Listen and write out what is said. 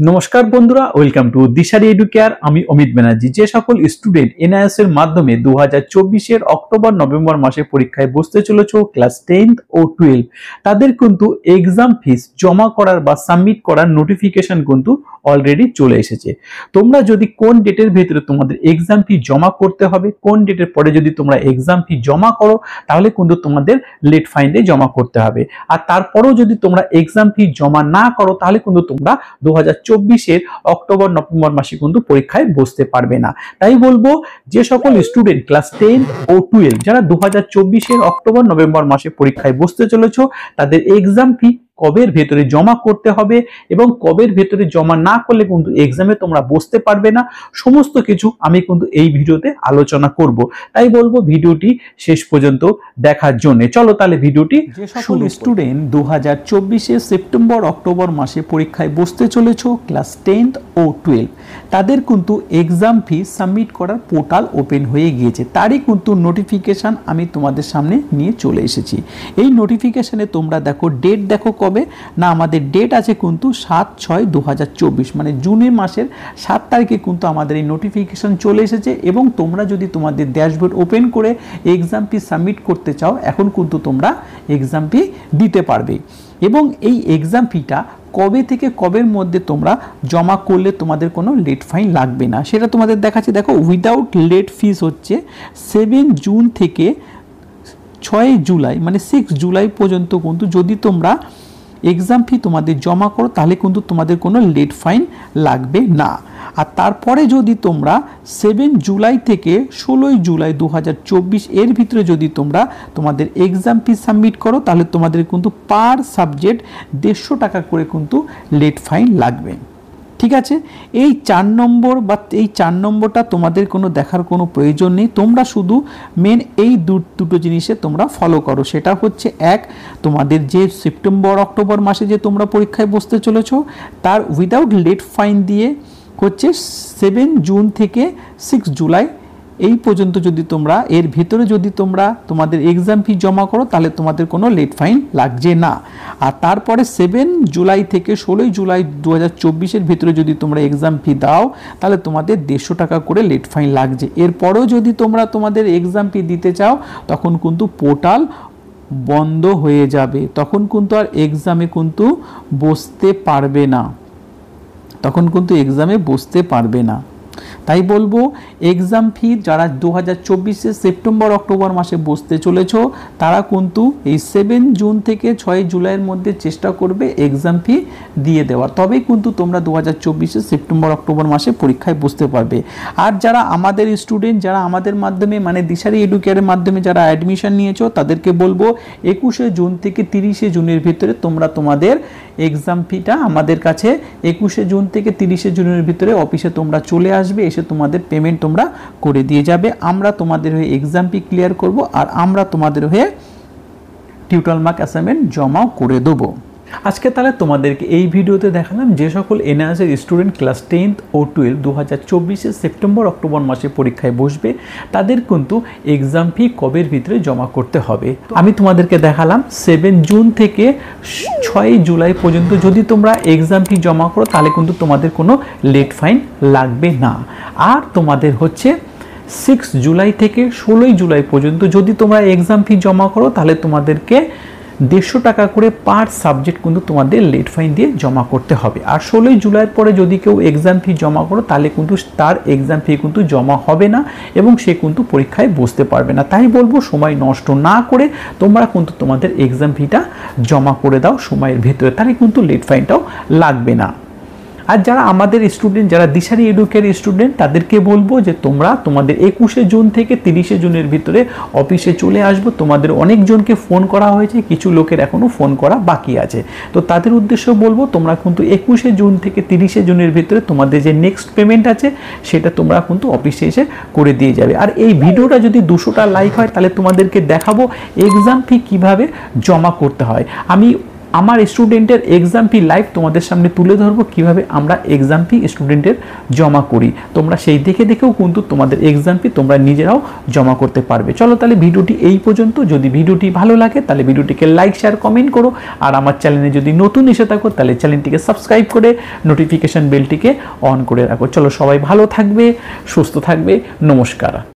নমস্কার বন্ধুরা, welcome to Dishari educare. আমি অমিত ব্যানার্জি। যে সকল স্টুডেন্ট এনআইএস এর মাধ্যমে 2024 অক্টোবর নভেম্বর মাসে পরীক্ষায় বসতে চলেছো ক্লাস 10 ও 12, তাদের কিন্তু এক্সাম ফিস জমা করার বা সাবমিট করার নোটিফিকেশন কিন্তু অলরেডি চলে এসেছে। তোমরা যদি কোন ডেটের ভিতরে তোমাদের এক্সাম ফি জমা করতে হবে, কোন ডেটের পরে যদি তোমরা এক্সাম ফি জমা করো তাহলে কিন্তু তোমাদের লেট ফাইনে জমা করতে হবে। আর তারপরেও যদি তোমরা এক্সাম ফি জমা না করো তাহলে কিন্তু তোমরা 2024 অক্টোবর নভেম্বর মাসে কিন্তু পরীক্ষায় বসতে পারবে না। তাই বলবো, যে সকল স্টুডেন্ট ক্লাস 10 ও 12 যারা 2024 অক্টোবর নভেম্বর মাসে পরীক্ষায় বসতে চলেছো, তাদের এক্সাম ফি কবের ভেতরে জমা করতে হবে এবং কবের ভেতরে জমা না করলে কিন্তু এক্সামে তোমরা বসতে পারবে না, সমস্ত কিছু আমি কিন্তু এই ভিডিওতে আলোচনা করব। তাই বলবো ভিডিওটি শেষ পর্যন্ত দেখার জন্য। চলো তাহলে ভিডিওটি। যে সকল স্টুডেন্ট 2024 সেপ্টেম্বর অক্টোবর মাসে পরীক্ষায় বসতে চলেছো ক্লাস 10 ও 12, তাদের কিন্তু এক্সাম ফি সাবমিট করার পোর্টাল ওপেন হয়ে গিয়েছে। তারই কিন্তু নোটিফিকেশন আমি তোমাদের সামনে নিয়ে চলে এসেছি। এই নোটিফিকেশনে তোমরা দেখো, ডেট দেখো কবে না, আমাদের ডেট আছে কিন্তু 7/6/2024, মানে জুনের মাসের 7 তারিখে কিন্তু আমাদের এই নোটিফিকেশন চলে এসেছে। এবং তোমরা যদি তোমাদের ড্যাশবোর্ড ওপেন করে এক্সাম ফি সাবমিট করতে চাও, এখন কিন্তু তোমরা এক্সাম ফি দিতে পারবে। এবং এই এক্সাম ফিটা কবে থেকে কবের মধ্যে তোমরা জমা করলে তোমাদের কোনো লেট ফাইন লাগবে না সেটা তোমাদের দেখাচ্ছি। দেখো, উইদাউট লেট ফিস হচ্ছে 7 জুন থেকে 6 জুলাই, মানে 6 জুলাই পর্যন্ত কিন্তু যদি তোমরা এক্সাম ফি তোমাদের জমা করো তাহলে কিন্তু তোমাদের কোনো লেট ফাইন লাগবে না। আর তারপরে যদি তোমরা 7 জুলাই থেকে 16 জুলাই 2024 এর ভিতরে যদি তোমরা তোমাদের এক্সাম ফি সাবমিট করো তাহলে তোমাদের কিন্তু পার সাবজেক্ট 150 টাকা করে কিন্তু লেট ফাইন লাগবে। ঠিক আছে, এই 4 নম্বর বা এই 4 নম্বরটা তোমাদের কোনো দেখার কোনো প্রয়োজন নেই। তোমরা শুধু মেন এই দুটো জিনিসে তোমরা ফলো করো। সেটা হচ্ছে, এক, তোমাদের যে সেপ্টেম্বর অক্টোবর মাসে যে তোমরা পরীক্ষায় বসতে চলেছো তার উইদাউট লেট ফাইন দিয়ে হচ্ছে 7 জুন থেকে 6 জুলাই এই পর্যন্ত যদি তোমরা এর ভিতরে যদি তোমরা তোমাদের এক্সাম ফি জমা করো তাহলে তোমাদের কোনো লেট ফাইন লাগছে না। আর তারপরে 7 জুলাই থেকে 16 জুলাই 2024 এর ভিতরে যদি তোমরা এক্সাম ফি দাও তাহলে তোমাদের 150 টাকা করে লেট ফাইন লাগছে। এরপরেও যদি তোমরা তোমাদের এক্সাম ফি দিতে চাও তখন কিন্তু পোর্টাল বন্ধ হয়ে যাবে, তখন কিন্তু আর এক্সামে কিন্তু বসতে পারবে না, তখন কিন্তু এক্সামে বসতে পারবে না। তাই বলবো, এক্সাম ফি যারা 2024 সেপ্টেম্বর অক্টোবর মাসে বসতে চলেছো তারা কিন্তু এই 7 জুন থেকে 6 জুলাইয়ের মধ্যে চেষ্টা করবে এক্সাম ফি দিয়ে দেওয়া, তবেই কিন্তু তোমরা 2024 সেপ্টেম্বর অক্টোবর মাসে পরীক্ষায় বসতে পারবে। আর যারা আমাদের স্টুডেন্ট, যারা আমাদের মাধ্যমে মানে দিশারি এডুকেয়ারের মাধ্যমে যারা অ্যাডমিশন নিয়েছো তাদেরকে বলবো 21 জুন থেকে 30 জুনের ভিতরে তোমরা তোমাদের এক্সাম ফিটা আমাদের কাছে 21 জুন থেকে 30 জুনের ভিতরে অফিসে তোমরা চলে আসবে, এসে তোমাদের পেমেন্ট তোমরা করে দিয়ে যাবে। আমরা তোমাদের হয়ে এক্সাম ফি ক্লিয়ার করব আর আমরা তোমাদের হয়ে টিউটোরিয়াল মার্ক অ্যাসাইনমেন্ট জমাও করে দেবো। আজকে তাহলে তোমাদেরকে এই ভিডিওতে দেখালাম যে সকল এনআইএস এর স্টুডেন্ট ক্লাস 10 ও 12 2024 সেপ্টেম্বর অক্টোবর মাসে পরীক্ষায় বসবে তাদের কিন্তু এক্সাম ফি কবের ভিতরে জমা করতে হবে। আমি তোমাদেরকে দেখালাম 7 জুন থেকে 6 জুলাই পর্যন্ত যদি তোমরা এক্সাম ফি জমা করো তাহলে কিন্তু তোমাদের কোনো লেট ফাইন লাগবে না। আর তোমাদের হচ্ছে 6 জুলাই থেকে 16 জুলাই পর্যন্ত যদি তোমরা এক্সাম ফি জমা করো তাহলে তোমাদেরকে 150 টাকা করে পার সাবজেক্ট কিন্তু তোমাদের লেট ফাইন দিয়ে জমা করতে হবে। আর 16 জুলাইয়ের পরে যদি কেউ এক্সাম ফি জমা করো তাহলে কিন্তু তার এক্সাম ফি কিন্তু জমা হবে না এবং সে কিন্তু পরীক্ষায় বসতে পারবে না। তাই বলবো, সময় নষ্ট না করে তোমরা কিন্তু তোমাদের এক্সাম ফিটা জমা করে দাও সময়ের ভিতরে, তাহলে কিন্তু লেট ফাইনটাও লাগবে না। আর যারা আমাদের স্টুডেন্ট, যারা দিশারি এডুকেয়ার স্টুডেন্ট তাদেরকে বলবো যে তোমরা তোমাদের 21 জুন থেকে 30 জুনের ভিতরে অফিসে চলে আসবো। তোমাদের অনেকজনকে ফোন করা হয়েছে, কিছু লোকের এখনো ফোন করা বাকি আছে, তো তাদের উদ্দেশ্য বলবো তোমরা কিন্তু 21 জুন থেকে 30 জুনের ভিতরে তোমাদের যে নেক্সট পেমেন্ট আছে সেটা তোমরা কিন্তু অফিসে এসে করে দিয়ে যাবে। আর এই ভিডিওটা যদি 200টা লাইক হয় তাহলে তোমাদেরকে দেখাবো এক্সাম ফি কিভাবে জমা করতে হয়। আমি আমার স্টুডেন্টের এক্সাম ফি লাইভ তোমাদের সামনে তুলে ধরবো, কিভাবে আমরা এক্সাম ফি স্টুডেন্টের জমা করি। তোমরা সেই দেখেও কিন্তু তোমাদের এক্সাম ফি তোমরা নিজেরাও জমা করতে পারবে। চলো তাহলে ভিডিওটি এই পর্যন্ত। যদি ভিডিওটি ভালো লাগে তাহলে ভিডিওটিকে লাইক, শেয়ার, কমেন্ট করো। আর আমার চ্যানেলে যদি নতুন এসে থাকো তাহলে চ্যানেলটিকে সাবস্ক্রাইব করে নোটিফিকেশন বেলটিকে অন করে রাখো। চলো সবাই ভালো থাকবে, সুস্থ থাকবে, নমস্কার।